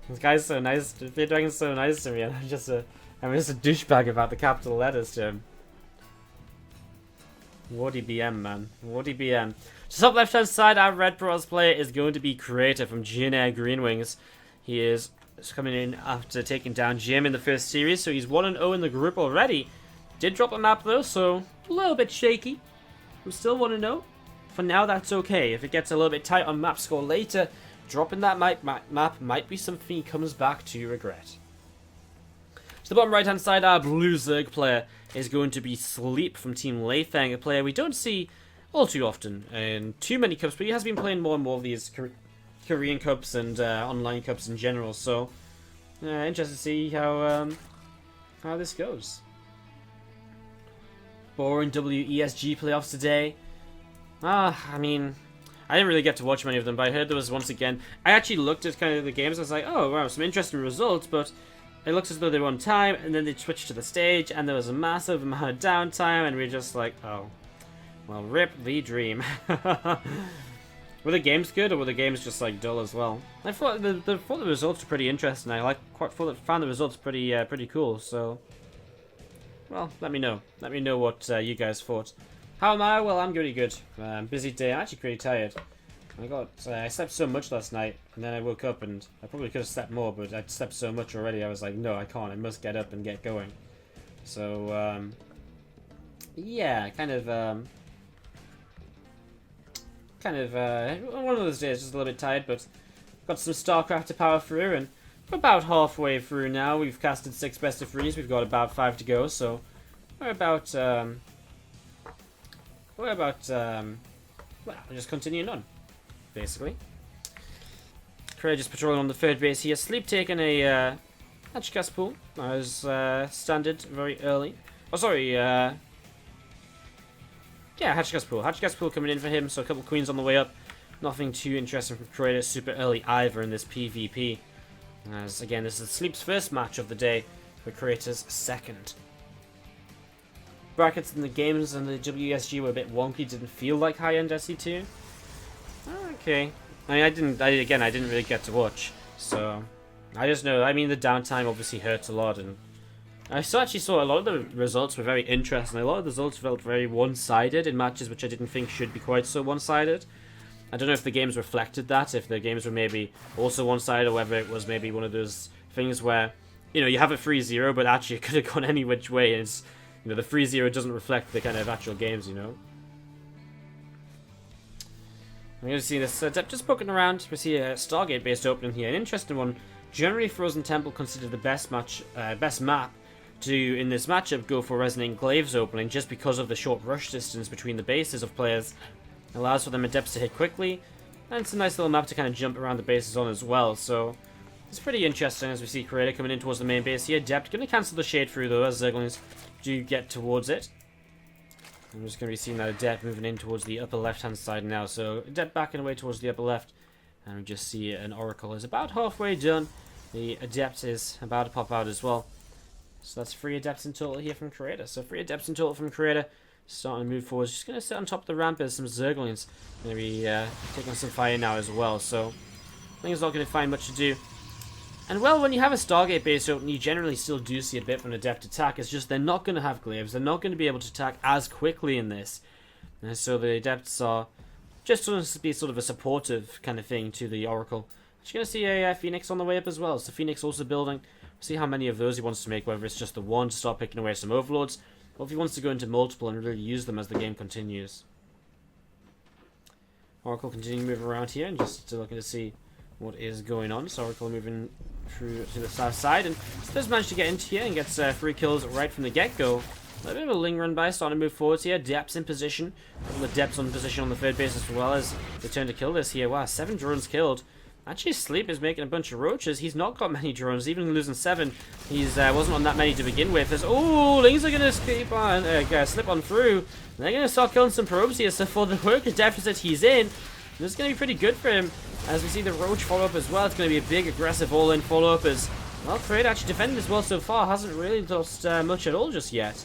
This guy's so nice. Dragon's so nice to me, and I'm just a douchebag about the capital letters to him. WardiBM, man. WardiBM. So top left hand side, our Red Bros player is going to be Creator from GNR Green Wings. He is coming in after taking down Jim in the first series, so he's 1-0 in the group already. Did drop a map though, so a little bit shaky. We still 1-0. For now, that's okay. If it gets a little bit tight on map score later, dropping that map might be something he comes back to regret. To the bottom right hand side, our blue Zerg player is going to be Sleep from Team Leifang, a player we don't see all too often in too many cups, but he has been playing more and more of these Korean cups and online cups in general, so interested to see how this goes. Boring WESG playoffs today. I mean, I didn't really get to watch many of them, but I heard there was once again. I actually looked at kind of the games. I was like, oh wow, some interesting results, but it looks as though they were on time, and then they switched to the stage, and there was a massive amount of downtime, and we were just like, oh, well, rip the dream. Were the games good, or were the games just like dull as well? I thought the results were pretty interesting. I found the results pretty cool. So, well, let me know. Let me know what you guys thought. How am I? Well, I'm pretty good. Busy day. I'm actually pretty tired. I slept so much last night, and then I woke up, and I probably could have slept more, but I'd slept so much already. I was like, no, I can't. I must get up and get going. So, yeah, kind of one of those days, just a little bit tired, but got some StarCraft to power through, and we're about halfway through now. We've casted 6 best of 3s. We've got about 5 to go, so we're about well, just continuing on, basically. Courageous patrolling on the third base here. Sleep taking a hatch gas pool as standard very early. Oh, sorry, yeah, hatch gas pool. Hatch gas pool coming in for him, so a couple queens on the way up. Nothing too interesting from Creator super early either in this PvP. As again, this is Sleep's first match of the day, for Creator's second. Brackets in the games and the WSG were a bit wonky, didn't feel like high-end SE2. Okay. I mean, I didn't really get to watch, so I just know, I mean, the downtime obviously hurts a lot, and I actually saw a lot of the results were very interesting. A lot of the results felt very one-sided in matches which I didn't think should be quite so one-sided. I don't know if the games reflected that, if the games were maybe also one-sided, or whether it was maybe one of those things where, you know, you have a 3-0, but actually it could have gone any which way, and it's, you know, the 3-0 doesn't reflect the kind of actual games, you know. I'm going to see this Adept just poking around. We see a Stargate-based opening here, an interesting one. Generally, Frozen Temple considered the best map to, in this matchup, go for Resonant Glaives opening, just because of the short rush distance between the bases of players. Allows for them Adepts to hit quickly, and it's a nice little map to kind of jump around the bases on as well, so it's pretty interesting as we see Creator coming in towards the main base here. Adept going to cancel the shade through though, as Zerglings do get towards it. I'm just going to be seeing that Adept moving in towards the upper left-hand side now. So Adept backing away towards the upper left. And we just see an Oracle is about halfway done. The Adept is about to pop out as well. So that's 3 Adepts in total here from Creator. So 3 Adepts in total from Creator. Starting to move forward. Just going to sit on top of the ramp as some Zerglings going to be taking some fire now as well. So I think it's not going to find much to do. And well, when you have a Stargate base open, you generally still do see a bit of an Adept attack. It's just they're not going to have glaives. They're not going to be able to attack as quickly in this. And so the Adepts are just going to be sort of a supportive kind of thing to the Oracle. You're going to see a Phoenix on the way up as well. So Phoenix also building. See how many of those he wants to make, whether it's just the one to start picking away some Overlords, or if he wants to go into multiple and really use them as the game continues. Oracle continuing to move around here and just looking to see what is going on. So Oracle moving through to the south side, and does manage to get into here and gets 3 kills right from the get-go. A little bit of a ling run by, starting to move forwards here. Depths in position. A couple of Depths on position on the third base as well as they turn to kill this here. Wow, 7 drones killed. Actually, Sleep is making a bunch of roaches. He's not got many drones, even losing 7. He's wasn't on that many to begin with. As Lings are going to slip on through. And they're going to start killing some probes here. So for the worker deficit he's in, this is going to be pretty good for him. As we see the Roach follow-up as well, it's going to be a big, aggressive all-in follow-up as, well, Creator actually defended as well so far, hasn't really lost much at all just yet.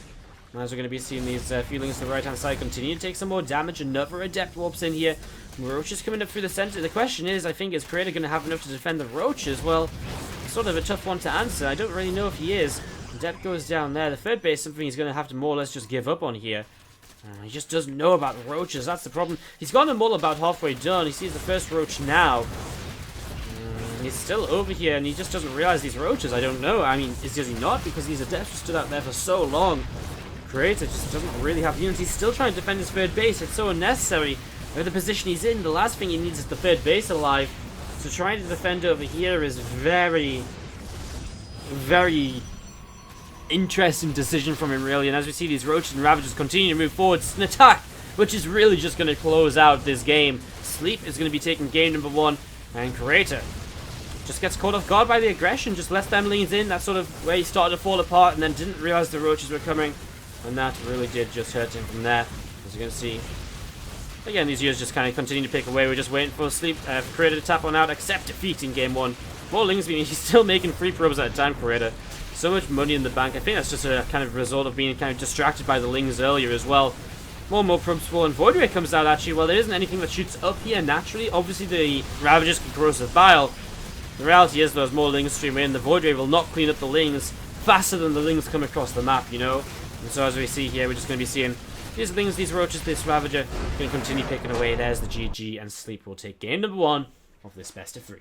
As we're going to be seeing these feelings to the right-hand side continue to take some more damage, another Adept warps in here. Roach is coming up through the center. The question is, I think, is Creator going to have enough to defend the Roaches? Well, sort of a tough one to answer. I don't really know if he is. Depp goes down there. The third base, something he's going to have to more or less just give up on here. He just doesn't know about the roaches. That's the problem. He's got them all about halfway done. He sees the first roach now. He's still over here, and he just doesn't realize these roaches. I don't know. I mean, does he not? Because these adepts just stood out there for so long. Creator just doesn't really have units. He's still trying to defend his third base. It's so unnecessary. With the position he's in, the last thing he needs is the third base alive. So trying to defend over here is very, very interesting decision from him, really. And as we see these roaches and ravagers continue to move forward, it's an attack, which is really just going to close out this game. Sleep is going to be taking game number 1, and Creator just gets caught off guard by the aggression, just lets them leans in. That's sort of where he started to fall apart, and then didn't realize the roaches were coming, and that really did just hurt him from there. As you can see, again, these units just kind of continue to pick away. We're just waiting for Sleep, Creator to tap on out, accept defeat in game 1. More Lings being, he's still making 3 probes at a time, Creator. So much money in the bank. I think that's just a kind of result of being kind of distracted by the Lings earlier as well. More and more probes fall, and Void Ray comes out actually. Well, there isn't anything that shoots up here naturally. Obviously, the Ravagers can corrosive bile. The reality is, there's more Lings stream in. The Void Ray will not clean up the Lings faster than the Lings come across the map, you know? And so as we see here, we're just going to be seeing these Lings, these Roaches, this Ravager, going to continue picking away. There's the GG, and Sleep will take game number 1 of this best of 3.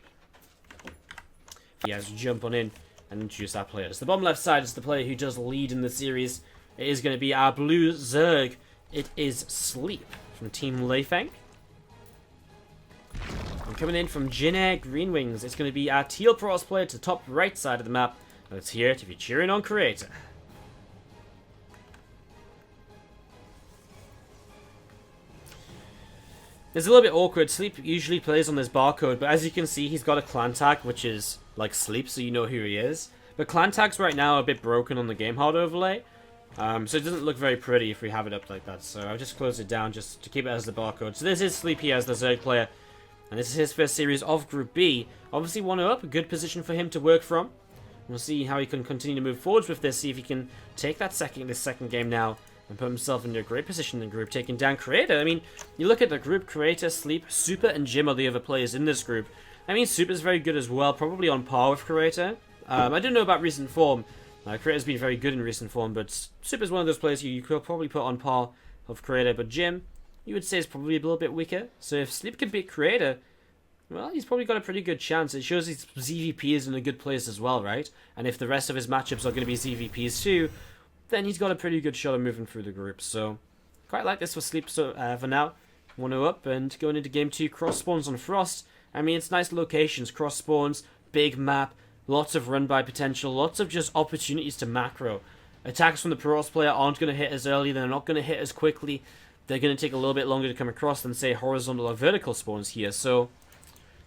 Yes, jump on in and introduce our players. The bottom left side is the player who does lead in the series. It is going to be our blue Zerg. It is Sleep from Team Leifeng. And coming in from Jin Air Green Wings, it's going to be our teal Protoss player to the top right side of the map. That's here to be cheering on Creator. It's a little bit awkward. Sleep usually plays on this barcode, but as you can see, he's got a clan tag, which is like Sleep, so you know who he is. But clan tags right now are a bit broken on the game hard overlay, so it doesn't look very pretty if we have it up like that. So I've just closed it down just to keep it as the barcode. So this is Sleep here as the Zerg player, and this is his first series of Group B. Obviously 1-up, a good position for him to work from. We'll see how he can continue to move forwards with this, see if he can take that this second game now, and put himself into a great position in the group, taking down Creator. I mean, you look at the group, Creator, Sleep, Super, and Jim are the other players in this group. I mean, Super's very good as well, probably on par with Creator. I don't know about recent form. Creator's been very good in recent form, but Super's one of those players you could probably put on par of Creator. But Jim, you would say, is probably a little bit weaker. So if Sleep can beat Creator, well, he's probably got a pretty good chance. It shows his ZVP is in a good place as well, right? And if the rest of his matchups are going to be ZVPs too, then he's got a pretty good shot of moving through the group. So, quite like this for Sleep for now. 1-0 up, and going into game 2, cross spawns on Frost. I mean, it's nice locations, cross spawns, big map, lots of run-by potential, lots of just opportunities to macro. Attacks from the Protoss player aren't going to hit as early, they're not going to hit as quickly, they're going to take a little bit longer to come across than, say, horizontal or vertical spawns here. So,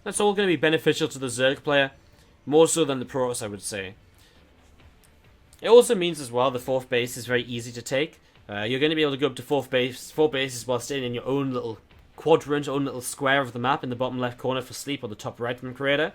that's all going to be beneficial to the Zerg player, more so than the Protoss, I would say. It also means as well the 4th base is very easy to take. You're going to be able to go up to 4 bases while staying in your own little quadrant, own little square of the map in the bottom left corner for Sleep, or the top right from Creator.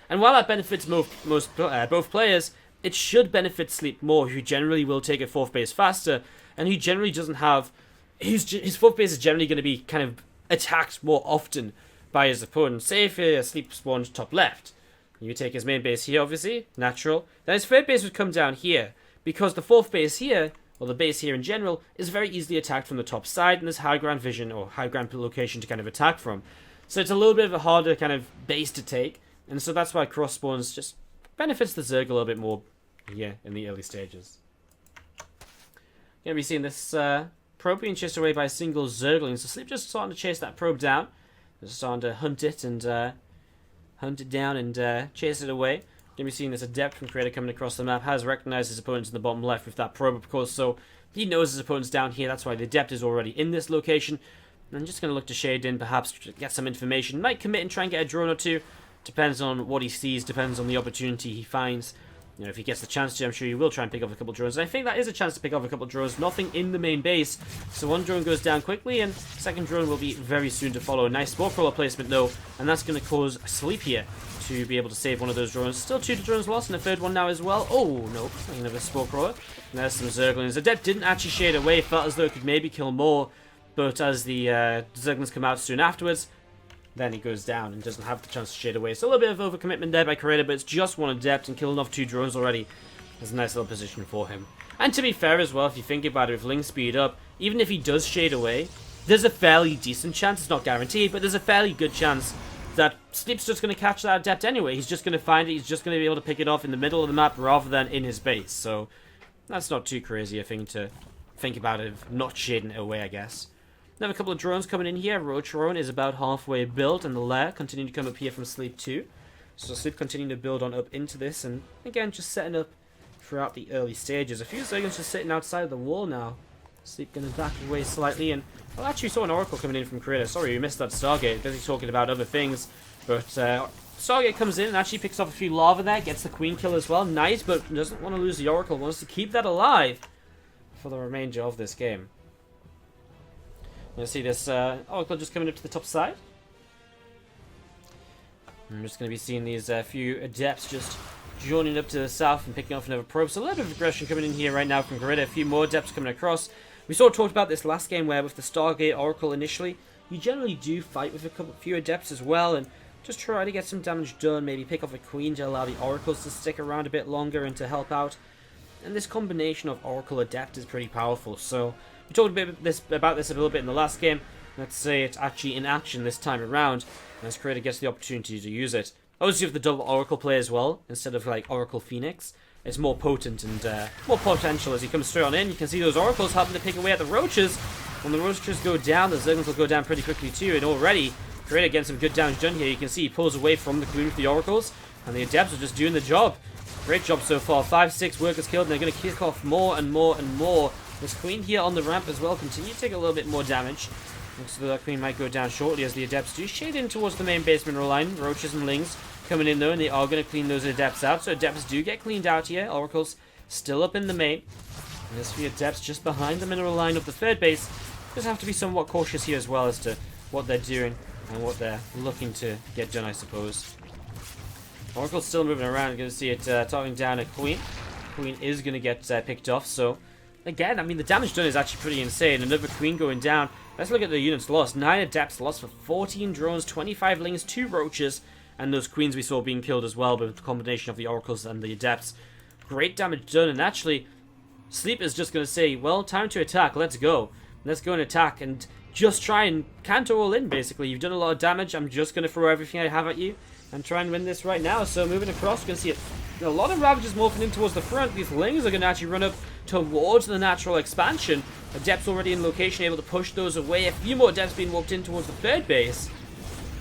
And while that benefits both players, it should benefit Sleep more, who generally will take a 4th base faster, and who generally doesn't have... His 4th base is generally going to be kind of attacked more often by his opponent. Say if Sleep spawns top left, you take his main base here, obviously, natural. Then his 3rd base would come down here, because the 4th base here, or the base here in general, is very easily attacked from the top side, and there's high ground vision, or high ground location to kind of attack from. So it's a little bit of a harder kind of base to take, and so that's why cross spawns just benefits the Zerg a little bit more here in the early stages. You're going to be seeing this probe being chased away by a single Zergling, so Sleep just starting to chase that probe down. Just starting to hunt it and hunt it down and chase it away. Going to be seeing this Adept from Creator coming across the map. Has recognized his opponents in the bottom left with that probe, of course, so he knows his opponent's down here. That's why the Adept is already in this location. And I'm just going to look to shade in, perhaps to get some information. Might commit and try and get a drone or two. Depends on what he sees, depends on the opportunity he finds. You know, if he gets the chance to, I'm sure he will try and pick off a couple drones. And I think that is a chance to pick off a couple drones. Nothing in the main base. So one drone goes down quickly, and second drone will be very soon to follow. Nice spore crawler placement, though, and that's going to cause Sleep here to be able to save one of those drones. Still 2 drones lost, and a 3rd one now as well. Oh, no. Another spore crawler. And there's some Zerglings. Adept didn't actually shade away. Felt as though it could maybe kill more. But as the Zerglings come out soon afterwards, then he goes down and doesn't have the chance to shade away. So a little bit of overcommitment there by Creator, but it's just one adept, and killing off 2 drones already is a nice little position for him. And to be fair as well, if you think about it, with Ling speed up, even if he does shade away, there's a fairly decent chance, it's not guaranteed, but there's a fairly good chance that Sleep's just going to catch that adept anyway. He's just going to find it, he's just going to be able to pick it off in the middle of the map rather than in his base. So that's not too crazy a thing to think about, it not shading it away, I guess. Another couple of drones coming in here. Roach drone is about halfway built, and the lair continuing to come up here from Sleep 2. So Sleep continuing to build on up into this, and again, just setting up throughout the early stages. A few seconds just sitting outside of the wall now. Sleep going to back away slightly, and I actually saw an Oracle coming in from Creator. Sorry, we missed that Stargate. Busy talking about other things, but Stargate comes in and actually picks off a few lava there, gets the Queen kill as well. Nice, but doesn't want to lose the Oracle. Wants to keep that alive for the remainder of this game. You see this Oracle just coming up to the top side. I'm just going to be seeing these few adepts just joining up to the south and picking off another probe. So a little bit of aggression coming in here right now from Gorilla. A few more adepts coming across. We sort of talked about this last game where with the Stargate Oracle initially, you generally do fight with a few adepts as well and just try to get some damage done. Maybe pick off a Queen to allow the Oracles to stick around a bit longer and to help out. And this combination of Oracle Adept is pretty powerful. So we talked about this a little bit in the last game. Let's say it's actually in action this time around, as Creator gets the opportunity to use it. Obviously with the double Oracle play as well, instead of like Oracle Phoenix, it's more potent and more potential as he comes straight on in. You can see those Oracles helping to pick away at the Roaches. When the Roaches go down, the Zerglings will go down pretty quickly too, and already Creator getting some good damage done here. You can see he pulls away from the Queen with the Oracles, and the Adepts are just doing the job. Great job so far. 5-6 workers killed, and they're going to kick off more and more and more. This Queen here on the ramp as well continue to take a little bit more damage. Looks like that Queen might go down shortly as the Adepts do shade in towards the main base mineral line. Roaches and Lings coming in though, and they are going to clean those Adepts out. So Adepts do get cleaned out here. Oracles still up in the main. And there's the Adepts just behind the mineral line of the third base. Just have to be somewhat cautious here as well as to what they're doing and what they're looking to get done, I suppose. Oracle's still moving around. You're going to see it targeting down a Queen. Queen is going to get picked off, so again, I mean, the damage done is actually pretty insane. Another Queen going down. Let's look at the units lost. 9 Adepts lost for 14 drones, 25 Lings, 2 Roaches, and those Queens we saw being killed as well, with the combination of the Oracles and the Adepts. Great damage done, and actually, Sleep is just going to say, well, time to attack, let's go. Let's go and attack, and just try and canter all in, basically. You've done a lot of damage, I'm just going to throw everything I have at you, and try and win this right now. So moving across, you can see a lot of Ravagers morphing in towards the front. These Lings are going to actually run up towards the natural expansion. Adepts already in location, able to push those away. A few more Adepts being walked in towards the third base.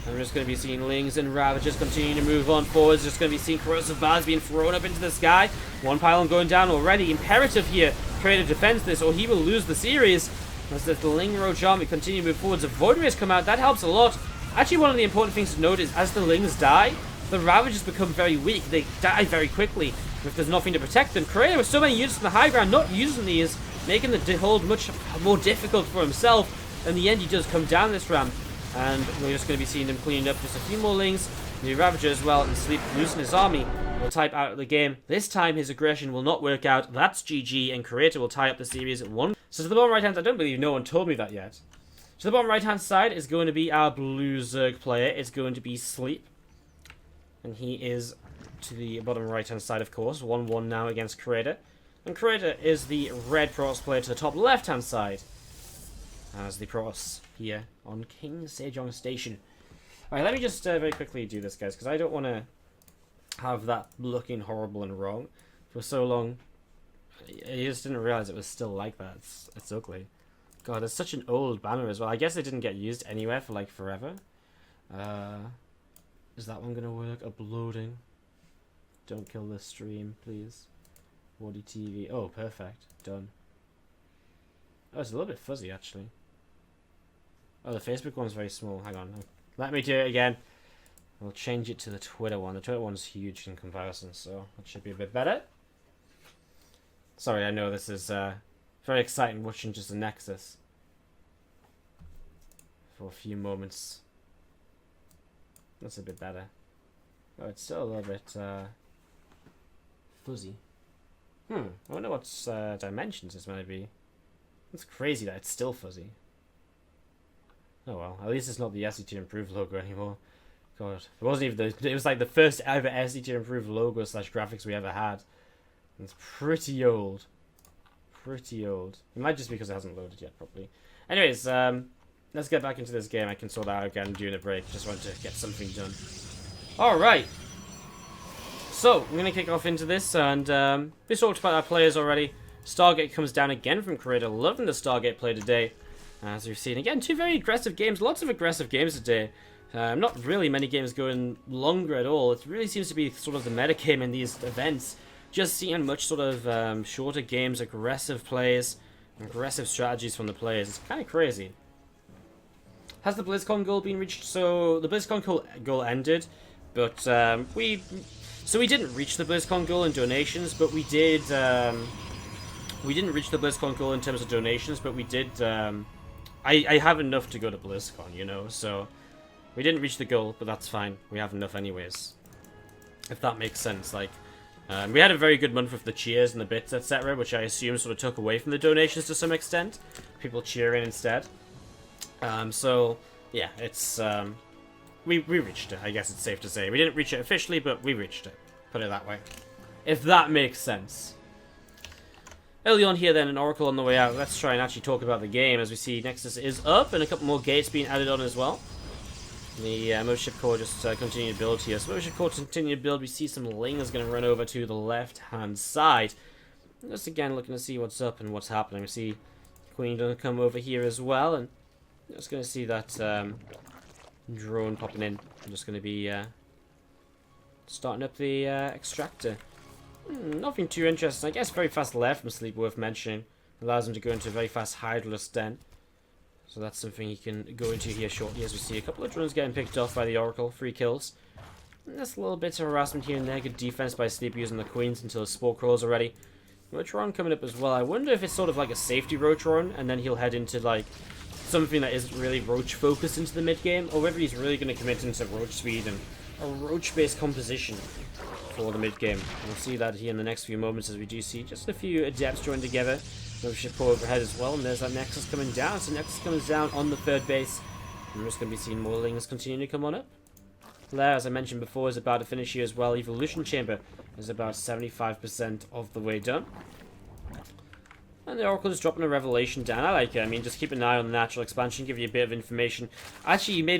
And we're just going to be seeing Lings and Ravagers continuing to move on forwards. Just going to be seeing corrosive bars being thrown up into the sky. One pylon going down already. Imperative here. Creator defends this or he will lose the series. As the Ling Roach army continue to move forwards. A Void Rays come out. That helps a lot. Actually, one of the important things to note is as the Lings die, the Ravagers become very weak. They die very quickly if there's nothing to protect them. Creator with so many units in the high ground, not using these, making the hold much more difficult for himself. In the end, he does come down this ramp, and we're just going to be seeing him cleaning up just a few more Lings. The Ravager as well, and Sleep losing his army will type out of the game. This time his aggression will not work out. That's GG, and Creator will tie up the series at 1. So to the bottom right hand, I don't believe no one told me that yet. To the bottom right hand side is going to be our blue Zerg player. It's going to be Sleep. And he is to the bottom right hand side, of course. 1-1 now against Creator. And Creator is the red Protoss player to the top left hand side. As the Protoss here on King Sejong Station. Alright, let me just very quickly do this, guys, because I don't want to have that looking horrible and wrong for so long. I just didn't realize it was still like that. It's ugly. God, it's such an old banner as well. I guess it didn't get used anywhere for like forever. Is that one gonna work? Uploading. Don't kill the stream, please. WardiTV. Oh, perfect. Done. Oh, it's a little bit fuzzy, actually. Oh, the Facebook one's very small. Hang on. Let me do it again. We'll change it to the Twitter one. The Twitter one's huge in comparison, so it should be a bit better. Sorry, I know this is very exciting watching just a Nexus for a few moments. That's a bit better. Oh, it's still a little bit fuzzy. I wonder what dimensions this might be. It's crazy that it's still fuzzy. Oh well, at least it's not the SE tier improved logo anymore. God, it wasn't even it was like the first ever SE tier improved logo / graphics we ever had. It's pretty old. Pretty old. It might just be because it hasn't loaded yet properly. Anyways, let's get back into this game. I can sort that out again during the break. Just wanted to get something done. Alright. So, we're going to kick off into this, and we talked about our players already. Stargate comes down again from Creator. Loving the Stargate play today. As we've seen, again, two very aggressive games. Lots of aggressive games today. Not really many games going longer at all. It really seems to be sort of the meta game in these events. Just seeing much sort of shorter games, aggressive plays, aggressive strategies from the players. It's kind of crazy. Has the BlizzCon goal been reached? So the BlizzCon goal ended, but we didn't reach the BlizzCon goal in donations, but we did. We didn't reach the BlizzCon goal in terms of donations, but we did. I have enough to go to BlizzCon, you know, so we didn't reach the goal, but that's fine. We have enough anyways, if that makes sense. Like, we had a very good month with the cheers and the bits, etc., which I assume sort of took away from the donations to some extent. People cheering instead. So yeah, it's we reached it. I guess it's safe to say we didn't reach it officially, but we reached it. Put it that way, if that makes sense. Early on here then, an Oracle on the way out. Let's try and actually talk about the game. As we see, Nexus is up, and a couple more gates being added on as well. The Mothership Core just continue to build here. So Mothership Core continue to build. We see some Lings going to run over to the left-hand side. Just again looking to see what's up and what's happening. We see Queen going to come over here as well, and just going to see that drone popping in. I'm just going to be starting up the extractor. Nothing too interesting. I guess very fast left from Sleep, worth mentioning. Allows him to go into a very fast Hydraless den. So that's something he can go into here shortly, as we see a couple of drones getting picked off by the Oracle. 3 kills. And that's a little bit of harassment here and there. Good defense by Sleep using the Queens until his Spore crawls already. Rotron coming up as well. I wonder if it's sort of like a safety Rotron, and then he'll head into like something that isn't really Roach focused into the mid game, or whether he's really going to commit into Roach speed and a Roach based composition for the mid game. We'll see that here in the next few moments, as we do see just a few Adepts joined together. Mothership Core overhead as well, and there's that Nexus coming down. So Nexus comes down on the third base. And we're just going to be seeing more Lings continue to come on up. Flare, as I mentioned before, is about to finish here as well. Evolution Chamber is about 75% of the way done. And the Oracle is dropping a Revelation down. I like it. I mean, just keep an eye on the natural expansion, give you a bit of information. Actually, you may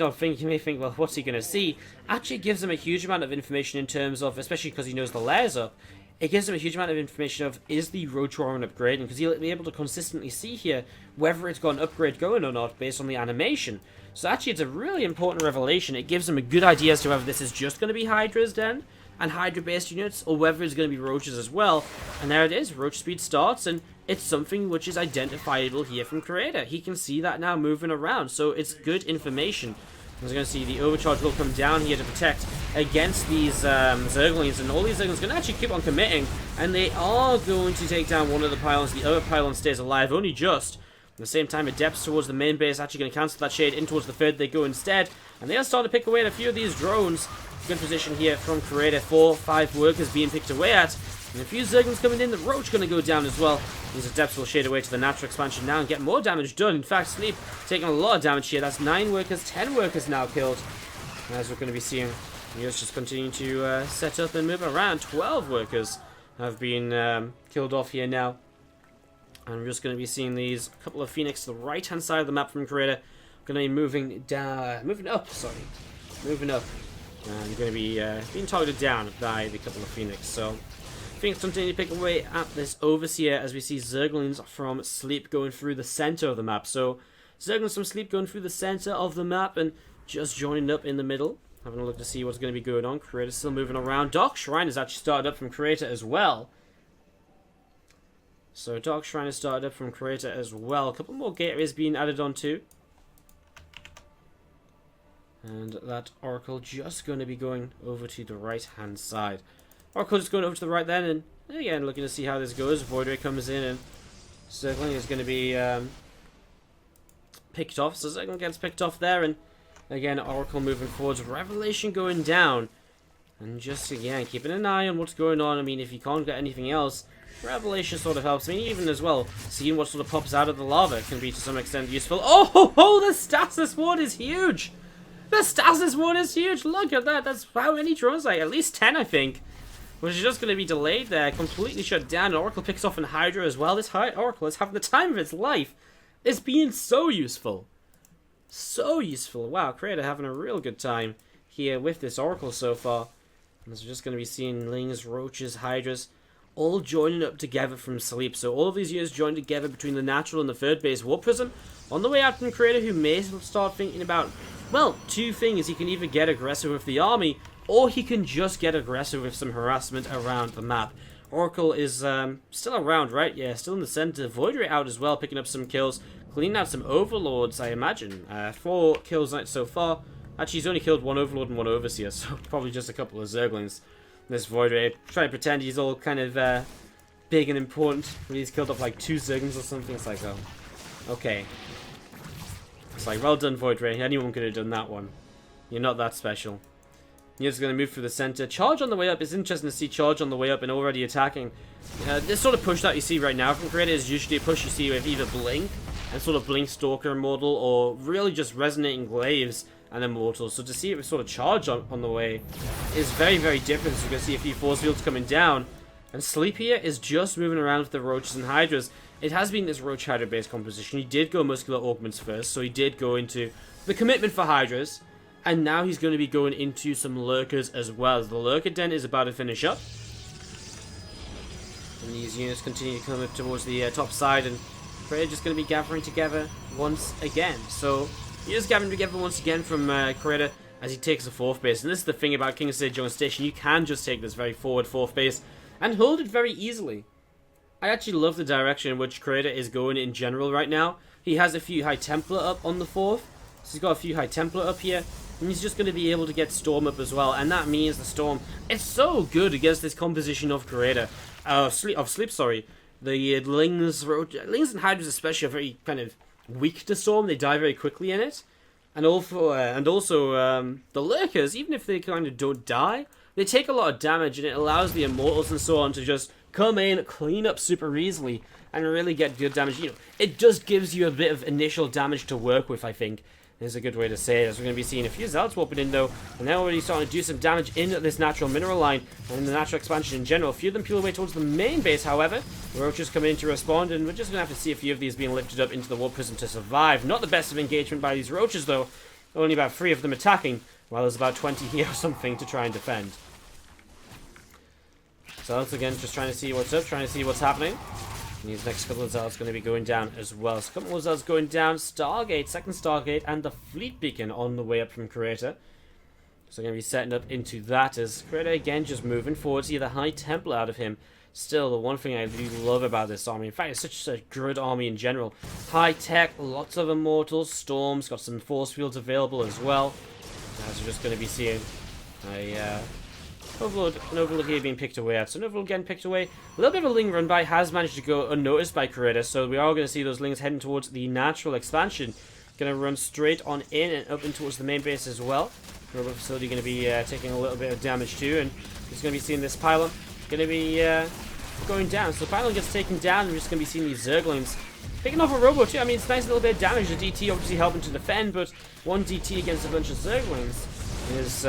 think, well, what's he going to see? Actually, it gives him a huge amount of information in terms of, especially because he knows the layers up, it gives him a huge amount of information of, is the Rotron upgrading? Because he'll be able to consistently see here whether it's got an upgrade going or not based on the animation. So actually, it's a really important revelation. It gives him a good idea as to whether this is just going to be Hydra's den and Hydra-based units, or whether it's going to be Roaches as well. And there it is. Roach speed starts, and it's something which is identifiable here from Creator. He can see that now moving around, so it's good information. We're going to see the Overcharge will come down here to protect against these Zerglings, and all these Zerglings are going to actually keep on committing, and they are going to take down one of the pylons. The other pylon stays alive, only just. At the same time, Adepts towards the main base actually going to cancel that shade in towards the third. They go instead, and they are starting to pick away at a few of these drones. Good position here from Creator. 4, 5 workers being picked away at. And a few Zerglings coming in. The Roach going to go down as well. These Adepts will shade away to the natural expansion now and get more damage done. In fact, Sleep taking a lot of damage here. That's 9 workers, 10 workers now killed. As we're going to be seeing, Neos just continuing to set up and move around. 12 workers have been killed off here now. And we're just going to be seeing these couple of Phoenix to the right-hand side of the map from Creator. Going to be moving up. And going to be being targeted down by the couple of Phoenix. So Phoenix continue to pick away at this Overseer as we see Zerglings from Sleep going through the center of the map. So Zerglings from Sleep going through the center of the map and just joining up in the middle. Having a look to see what's going to be going on. Creator still moving around. Dark Shrine has actually started up from Creator as well. So Dark Shrine has started up from Creator as well. A couple more gateways being added on too. And that Oracle just going to be going over to the right-hand side. Oracle just going over to the right then, and again, looking to see how this goes. Void Ray comes in, and Zergling is going to be picked off. So Zergling gets picked off there, and again, Oracle moving forwards. Revelation going down. And just, again, keeping an eye on what's going on. I mean, if you can't get anything else, Revelation sort of helps. I mean, even as well, seeing what sort of pops out of the lava can be to some extent useful. Oh, the stasis one is huge! The stasis one is huge! Look at that! That's how many drones like at least 10, I think. Which is just going to be delayed there, completely shut down. And Oracle picks off in Hydra as well. This Oracle is having the time of its life. It's being so useful. So useful. Wow, Creator having a real good time here with this Oracle so far. And we're just going to be seeing Lings, Roaches, Hydras, all joining up together from sleep. So all of these units joined together between the natural and the third base Warp Prism. On the way out from Creator, who may start thinking about, well, two things. He can either get aggressive with the army, or he can just get aggressive with some harassment around the map. Oracle is still around, right? Yeah, still in the center. Void Ray out as well, picking up some kills. Cleaning out some Overlords, I imagine. 4 kills so far. Actually, he's only killed 1 Overlord and 1 Overseer, so probably just a couple of Zerglings. This Void Ray, trying to pretend he's all kind of big and important, but he's killed up like 2 Zerglings or something. It's like, oh, okay. It's like, well done, Void Ray. Anyone could have done that one. You're not that special. He's going to move through the center. Charge on the way up. It's interesting to see Charge on the way up and already attacking. This sort of push that you see right now from Creator is usually a push you see with either Blink and sort of Blink Stalker Immortal, or really just Resonating Glaives and Immortals. So to see it with sort of Charge on the way is very, very different. So you can see a few force fields coming down. And Sleep here is just moving around with the Roaches and Hydras. It has been this Roach Hydra based composition. He did go Muscular Augments first, so he did go into the commitment for Hydras. And now he's going to be going into some Lurkers as well. The Lurker Den is about to finish up. And these units continue to come up towards the top side. And Creator just going to be gathering together once again. So he is gathering together once again from Creator as he takes the 4th base. And this is the thing about King's Stage Jungle Station. You can just take this very forward 4th base and hold it very easily. I actually love the direction in which Creator is going in general right now. He has a few High Templar up on the 4th. So he's got a few High Templar up here. And he's just going to be able to get Storm up as well. And that means the Storm is so good against this composition of Creator. Sleep, sorry. The Lings and Hydras especially are very kind of weak to Storm. They die very quickly in it. And also the Lurkers, even if they kind of don't die, they take a lot of damage. And it allows the Immortals and so on to just come in, clean up super easily, and really get good damage. You know, it just gives you a bit of initial damage to work with, I think. Is a good way to say it. As we're going to be seeing a few Zealots warping in though, and they're already starting to do some damage in this natural mineral line and the natural expansion in general. A few of them peel away towards the main base, however. The Roaches come in to respond, and we're just going to have to see a few of these being lifted up into the Warp Prism to survive. Not the best of engagement by these Roaches though. Only about 3 of them attacking, while there's about 20 here or something to try and defend. Zealots again just trying to see what's up, trying to see what's happening. And these next couple of Zealots going to be going down as well. So a couple of Zealots going down. Stargate, second Stargate, and the Fleet Beacon on the way up from Creator. So going to be setting up into that as Creator again just moving forward. See the High Templar out of him. Still, the one thing I really love about this army, in fact, it's such a good army in general. High tech, lots of Immortals, Storms, got some Force Fields available as well. As we're just going to be seeing an Overlord here being picked away at. So an Overlord getting picked away. A little bit of a Ling run by has managed to go unnoticed by Creator. So we are going to see those Lings heading towards the natural expansion. Going to run straight on in and up and towards the main base as well. The Robot Facility going to be taking a little bit of damage too. And just going to be seeing this pylon going to be going down. So the pylon gets taken down and we're just going to be seeing these Zerglings picking off a Robo too. I mean, it's nice little bit of damage. The DT obviously helping to defend, but one DT against a bunch of Zerglings is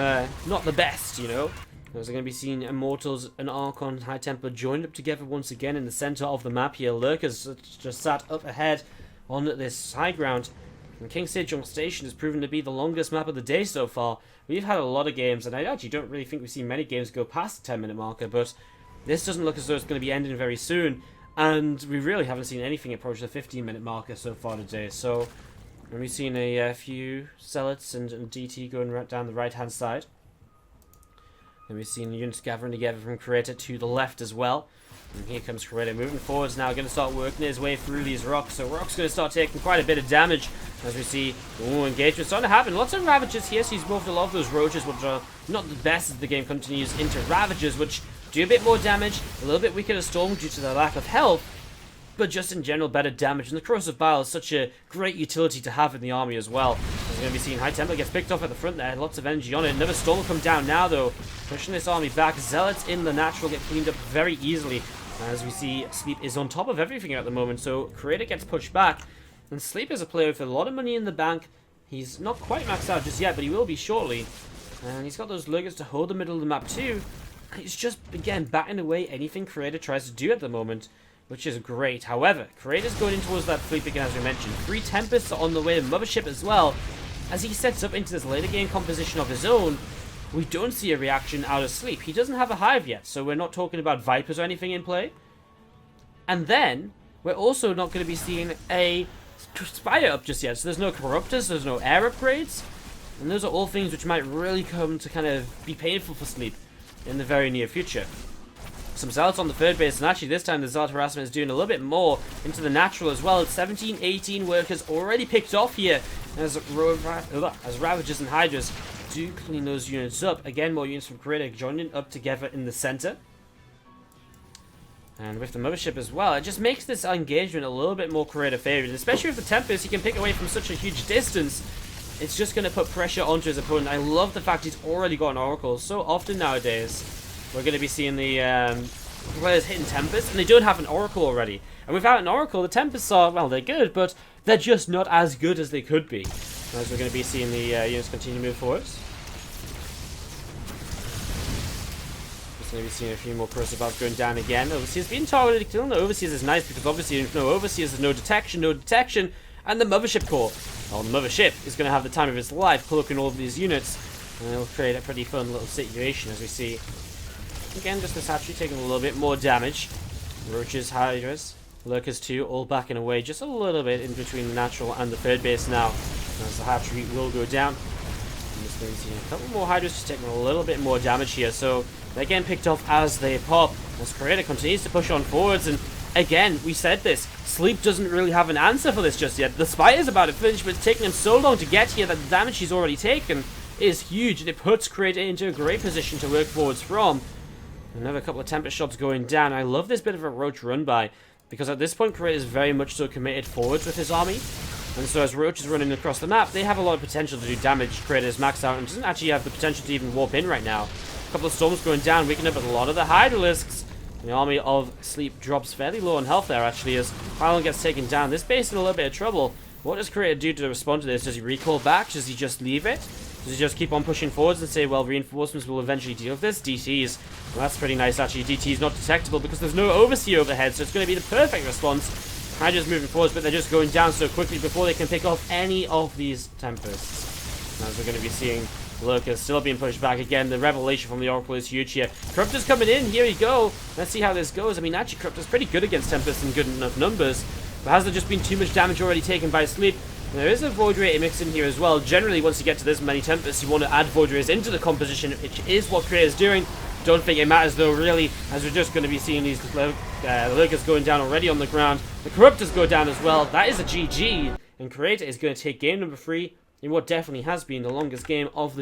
not the best, you know. As we're going to be seeing Immortals and Archon High Templar joined up together once again in the center of the map here. Lurkers just sat up ahead on this high ground. And King's Jungle Station has proven to be the longest map of the day so far. We've had a lot of games, and I actually don't really think we've seen many games go past the 10-minute marker, but this doesn't look as though it's going to be ending very soon. And we really haven't seen anything approach the 15-minute marker so far today. So we've seen a few Zealots and DT going right down the right-hand side. And we've seen units gathering together from Creator to the left as well. And here comes Creator moving forwards now, going to start working his way through these rocks. So Rock's going to start taking quite a bit of damage as we see engagement starting to happen. Lots of Ravagers here, so he's moved a lot of those Roaches, which are not the best as the game continues, into Ravagers, which do a bit more damage, a little bit weaker to Storm due to their lack of health, but just in general better damage. And the Corrosive Bile is such a great utility to have in the army as well. As We're going to be seeing High Tempo gets picked off at the front there. Lots of energy on it. Another Storm will come down now, though. Pushing this army back. Zealots in the natural get cleaned up very easily. As we see, Sleep is on top of everything at the moment. So Creator gets pushed back. And Sleep is a player with a lot of money in the bank. He's not quite maxed out just yet, but he will be shortly. And he's got those Lurkers to hold the middle of the map too. He's just, again, batting away anything Creator tries to do at the moment, which is great. However, Creator's going in towards that fleet again, as we mentioned. 3 Tempests are on the way, Mothership as well. As he sets up into this later game composition of his own, we don't see a reaction out of Sleep. He doesn't have a Hive yet, so we're not talking about Vipers or anything in play. And then, we're also not going to be seeing a Spire up just yet. So there's no Corruptors, there's no Air upgrades. And those are all things which might really come to kind of be painful for Sleep in the very near future. Some Zealots on the third base, and actually this time the Zealot harassment is doing a little bit more into the natural as well. 17, 18 workers already picked off here as Ravagers and Hydras do clean those units up. Again, more units from Creator joining up together in the center. And with the Mothership as well, it just makes this engagement a little bit more Creator favored. Especially with the Tempest, he can pick away from such a huge distance. It's just going to put pressure onto his opponent. I love the fact he's already got an Oracle. So often nowadays, we're going to be seeing the players hitting Tempest, and they don't have an Oracle already. And without an Oracle, the Tempests are, well, they're good, but they're just not as good as they could be. As we're going to be seeing the units continue to move forwards. Just going to be seeing a few more Corrosive Valves going down again. Overseers being targeted. Killing the Overseers is nice, because obviously if no Overseers, there's no detection, and the Mothership Core. Well, the Mothership is going to have the time of its life cloaking all of these units, and it'll create a pretty fun little situation as we see. Again, just this hatchery taking a little bit more damage. Roaches, Hydras, Lurkers too, all backing away just a little bit in between the natural and the third base now. As the hatchery will go down. I'm just going to see a couple more Hydras just taking a little bit more damage here. So they're getting picked off as they pop. As Creator continues to push on forwards, and again, we said this, Sleep doesn't really have an answer for this just yet. The Spire's about to finish, but it's taking him so long to get here that the damage he's already taken is huge, and it puts Creator into a great position to work forwards from. Another couple of Tempest shots going down. I love this bit of a Roach run by, because at this point Creator is very much so committed forwards with his army. And so as Roach is running across the map, they have a lot of potential to do damage. Creator is maxed out and doesn't actually have the potential to even warp in right now. A couple of Storms going down, weakening up a lot of the Hydralisks. The army of Sleep drops fairly low on health there, actually, as Pylon gets taken down. This base is in a little bit of trouble. What does Creator do to respond to this? Does he recall back? Does he just leave it? Does he just keep on pushing forwards and say, well, reinforcements will eventually deal with this? DTs. Well, that's pretty nice, actually. DT is not detectable because there's no Overseer overhead, so it's going to be the perfect response. Hydra's moving forwards, but they're just going down so quickly before they can pick off any of these Tempests. As we're going to be seeing Lurkers still being pushed back again. The revelation from the Oracle is huge here. Corruptor's coming in. Here we go. Let's see how this goes. I mean, actually, Corruptor's pretty good against Tempests in good enough numbers. But has there just been too much damage already taken by Sleep? There is a Void Ray mixed in here as well. Generally, once you get to this many Tempests, you want to add Void Rays into the composition, which is what Creator's doing. Don't think it matters though, really, as we're just going to be seeing these Lurkers going down already on the ground. The Corruptors go down as well. That is a GG. And Creator is going to take game number 3 in what definitely has been the longest game of the